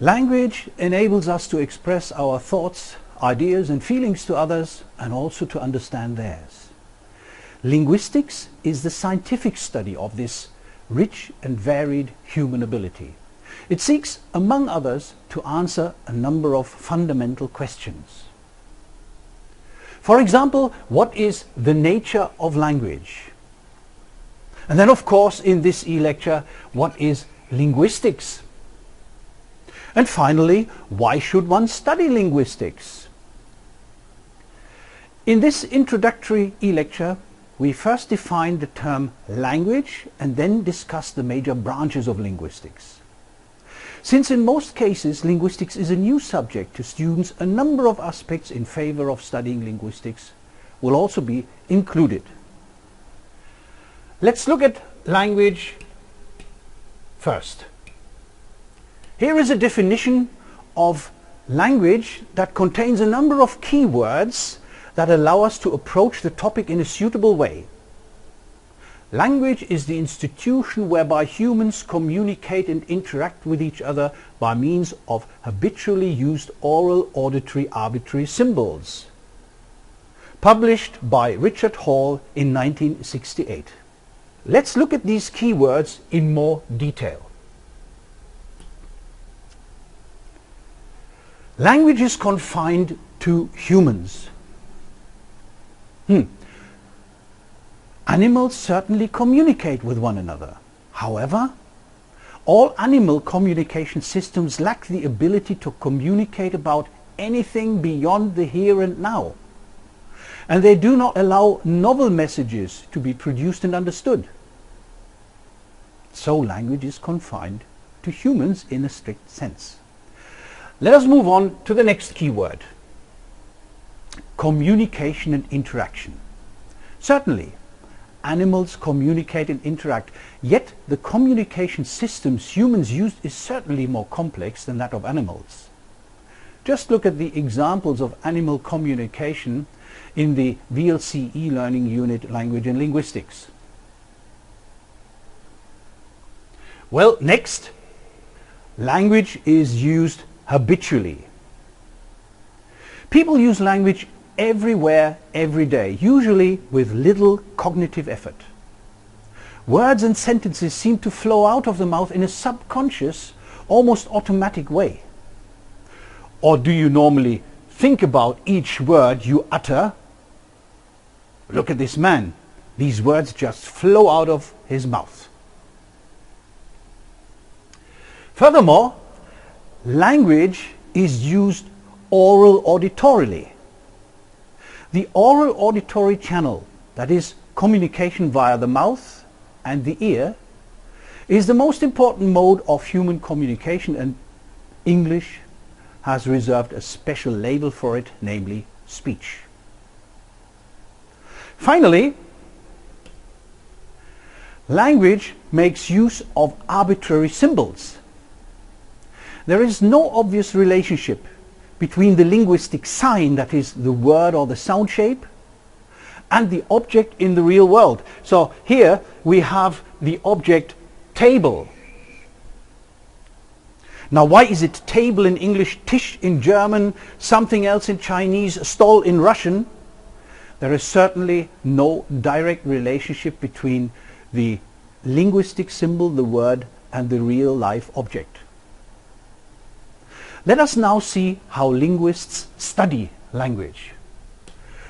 Language enables us to express our thoughts, ideas and feelings to others, and also to understand theirs. Linguistics is the scientific study of this rich and varied human ability. It seeks, among others, to answer a number of fundamental questions. For example, what is the nature of language? And then, of course, in this e-lecture, what is linguistics? And finally, why should one study linguistics? In this introductory e-lecture, we first define the term language and then discuss the major branches of linguistics. Since in most cases linguistics is a new subject to students, a number of aspects in favor of studying linguistics will also be included. Let's look at language first. Here is a definition of language that contains a number of keywords that allow us to approach the topic in a suitable way. Language is the institution whereby humans communicate and interact with each other by means of habitually used oral, auditory, arbitrary symbols. Published by Richard Hall in 1968. Let's look at these keywords in more detail. Language is confined to humans. Animals certainly communicate with one another. However, all animal communication systems lack the ability to communicate about anything beyond the here and now. And they do not allow novel messages to be produced and understood. So language is confined to humans in a strict sense. Let us move on to the next keyword. Communication and interaction. Certainly, animals communicate and interact, yet the communication systems humans use is certainly more complex than that of animals. Just look at the examples of animal communication in the VLC e-learning unit Language and Linguistics. Well, next, language is used habitually. People use language everywhere, every day, usually with little cognitive effort. Words and sentences seem to flow out of the mouth in a subconscious, almost automatic way. Or do you normally think about each word you utter? Look at this man. These words just flow out of his mouth. Furthermore, language is used oral auditorily. The oral auditory channel, that is communication via the mouth and the ear, is the most important mode of human communication, and English has reserved a special label for it, namely speech. Finally, language makes use of arbitrary symbols. There is no obvious relationship between the linguistic sign, that is the word or the sound shape, and the object in the real world. So here we have the object table. Now, why is it table in English, Tisch in German, something else in Chinese, Stol in Russian? There is certainly no direct relationship between the linguistic symbol, the word, and the real life object. Let us now see how linguists study language.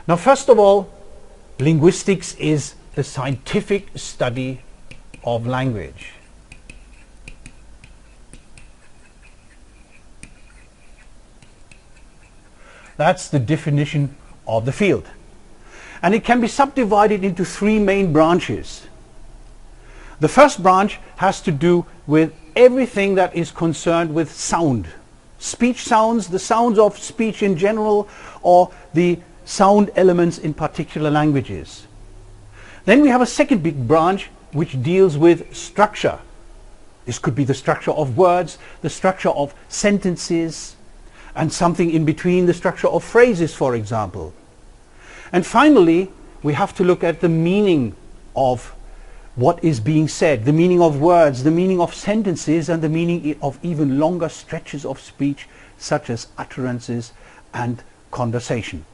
Now, first of all, linguistics is the scientific study of language. That's the definition of the field. And it can be subdivided into three main branches. The first branch has to do with everything that is concerned with sound. Speech sounds, the sounds of speech in general, or the sound elements in particular languages. Then we have a second big branch which deals with structure. This could be the structure of words, the structure of sentences, and something in between, the structure of phrases, for example. And finally, we have to look at the meaning of what is being said, the meaning of words, the meaning of sentences, and the meaning of even longer stretches of speech, such as utterances and conversation.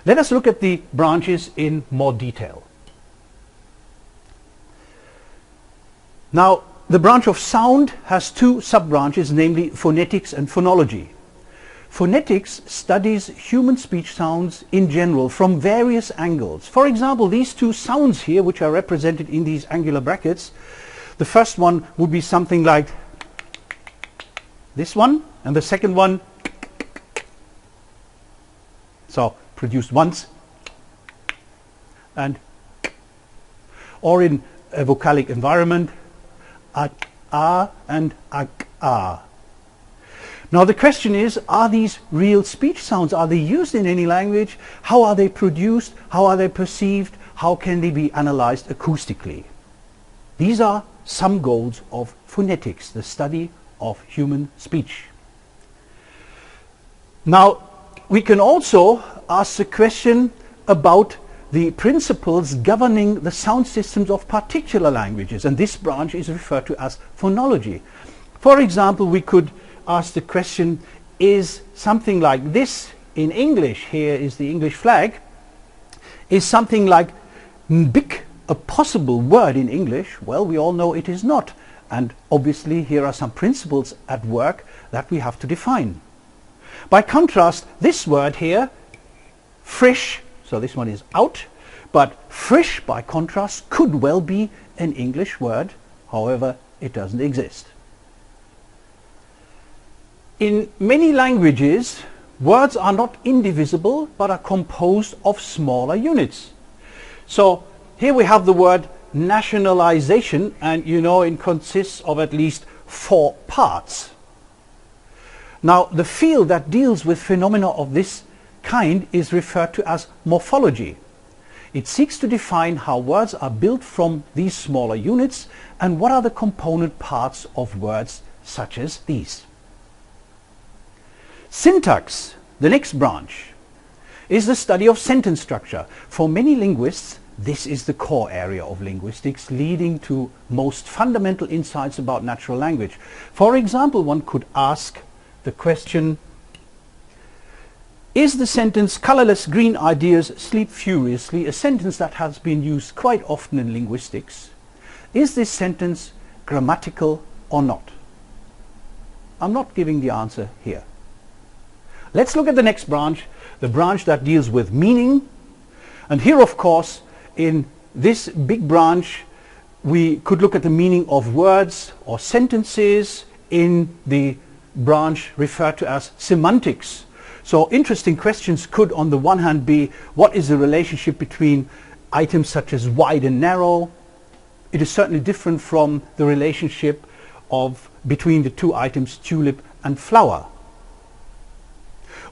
Let us look at the branches in more detail. Now, the branch of sound has two sub-branches, namely phonetics and phonology. Phonetics studies human speech sounds in general from various angles. For example, these two sounds here, which are represented in these angular brackets, the first one would be something like this one, and the second one, so produced once, and or in a vocalic environment, a and a. Now the question is, are these real speech sounds? Are they used in any language? How are they produced? How are they perceived? How can they be analyzed acoustically? These are some goals of phonetics, the study of human speech. Now we can also ask the question about the principles governing the sound systems of particular languages, and this branch is referred to as phonology. For example, we could ask the question, is something like this in English, here is the English flag, is something like big a possible word in English? Well, we all know it is not, and obviously here are some principles at work that we have to define. By contrast, this word here, frisch, so this one is out, but frisch by contrast could well be an English word, however it doesn't exist. In many languages, words are not indivisible but are composed of smaller units. So here we have the word nationalization, and you know it consists of at least 4 parts. Now the field that deals with phenomena of this kind is referred to as morphology. It seeks to define how words are built from these smaller units and what are the component parts of words such as these. Syntax, the next branch, is the study of sentence structure. For many linguists, this is the core area of linguistics, leading to most fundamental insights about natural language. For example, one could ask the question, is the sentence "colorless green ideas sleep furiously" a sentence that has been used quite often in linguistics? Is this sentence grammatical or not? I'm not giving the answer here. Let's look at the next branch, the branch that deals with meaning. And here, of course, in this big branch, we could look at the meaning of words or sentences in the branch referred to as semantics. So interesting questions could on the one hand be, what is the relationship between items such as wide and narrow? It is certainly different from the relationship between the two items tulip and flower.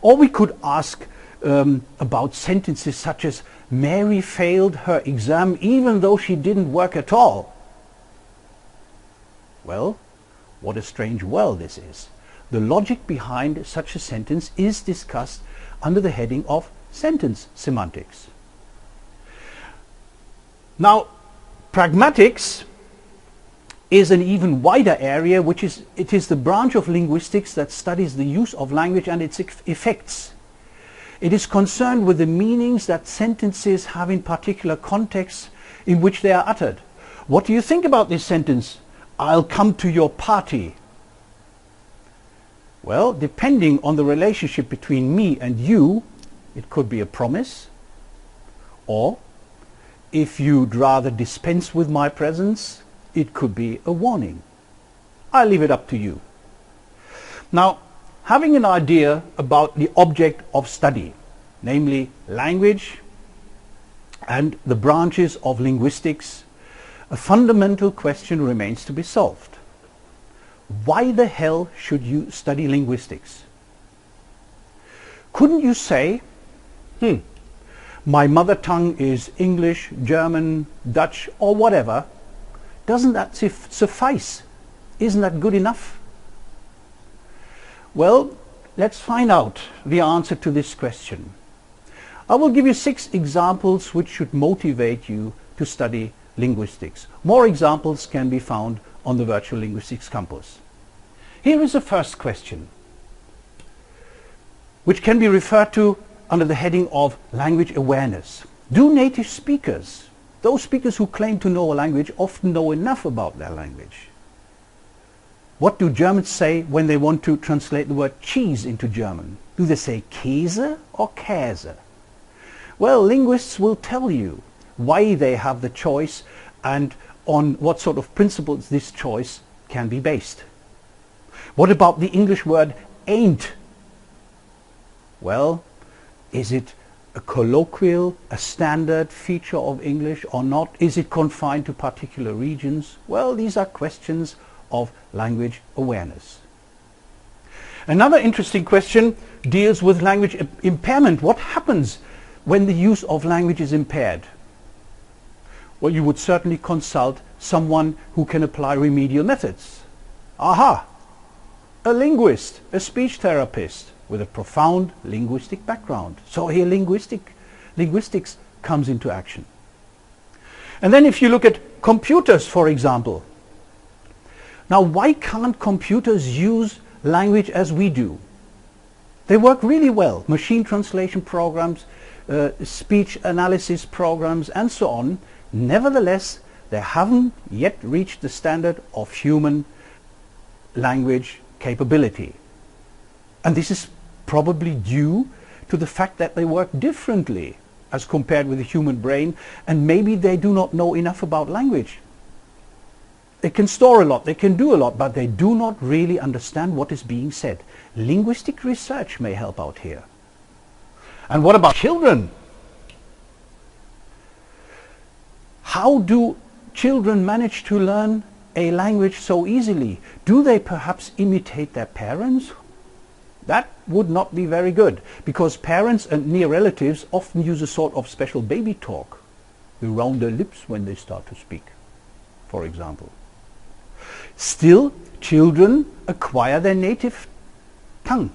Or we could ask about sentences such as, Mary failed her exam even though she didn't work at all. Well, what a strange world this is. The logic behind such a sentence is discussed under the heading of sentence semantics. Now, pragmatics is an even wider area, it is the branch of linguistics that studies the use of language and its effects. It is concerned with the meanings that sentences have in particular contexts in which they are uttered. What do you think about this sentence? I'll come to your party. Well, depending on the relationship between me and you, it could be a promise, or if you'd rather dispense with my presence, it could be a warning. I'll leave it up to you. Now, having an idea about the object of study, namely language and the branches of linguistics, a fundamental question remains to be solved. Why the hell should you study linguistics? Couldn't you say, my mother tongue is English, German, Dutch, or whatever? Doesn't that suffice? Isn't that good enough? Well, let's find out the answer to this question. I will give you 6 examples which should motivate you to study linguistics. More examples can be found on the Virtual Linguistics Campus. Here is the first question, which can be referred to under the heading of language awareness. Do native speakers, those speakers who claim to know a language, often know enough about their language? What do Germans say when they want to translate the word cheese into German? Do they say Käse or Käse? Well, linguists will tell you why they have the choice and on what sort of principles this choice can be based. What about the English word ain't? Well, is it a colloquial, a standard feature of English or not? Is it confined to particular regions? Well, these are questions of language awareness. Another interesting question deals with language impairment. What happens when the use of language is impaired? Well, you would certainly consult someone who can apply remedial methods. Aha! A linguist, a speech therapist with a profound linguistic background. So here linguistics comes into action. And then if you look at computers, for example. Now, why can't computers use language as we do? They work really well. Machine translation programs, speech analysis programs, and so on. Nevertheless, they haven't yet reached the standard of human language capability. And this is probably due to the fact that they work differently as compared with the human brain, and maybe they do not know enough about language. They can store a lot, they can do a lot, but they do not really understand what is being said. Linguistic research may help out here. And what about children? How do children manage to learn a language so easily? Do they perhaps imitate their parents? That would not be very good, because parents and near relatives often use a sort of special baby talk. They round their lips when they start to speak, for example. Still, children acquire their native tongue.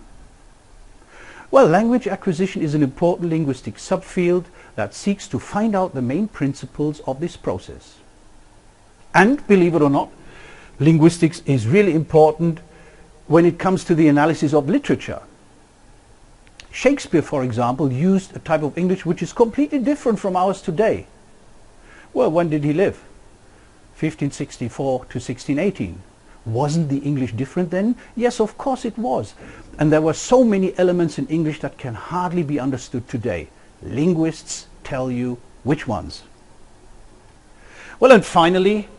Well, language acquisition is an important linguistic subfield that seeks to find out the main principles of this process. And, believe it or not, linguistics is really important when it comes to the analysis of literature. Shakespeare, for example, used a type of English which is completely different from ours today. Well, when did he live? 1564 to 1618. Wasn't the English different then? Yes, of course it was. And there were so many elements in English that can hardly be understood today. Linguists tell you which ones. Well, and finally,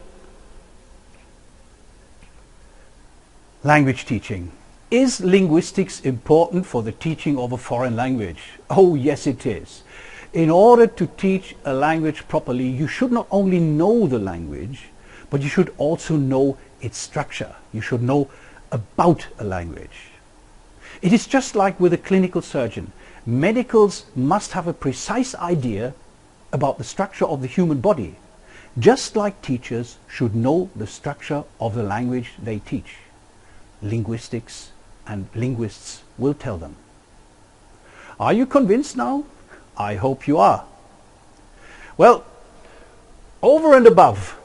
language teaching. Is linguistics important for the teaching of a foreign language? Oh, yes, it is. In order to teach a language properly, you should not only know the language, but you should also know its structure. You should know about a language. It is just like with a clinical surgeon. Medicals must have a precise idea about the structure of the human body, just like teachers should know the structure of the language they teach. Linguistics and linguists will tell them. Are you convinced now? I hope you are. Well, over and above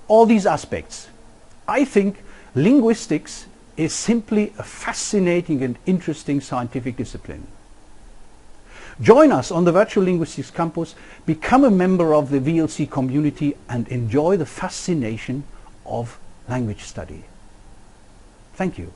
all these aspects, I think linguistics is simply a fascinating and interesting scientific discipline. Join us on the Virtual Linguistics Campus, become a member of the VLC community, and enjoy the fascination of language study. Thank you.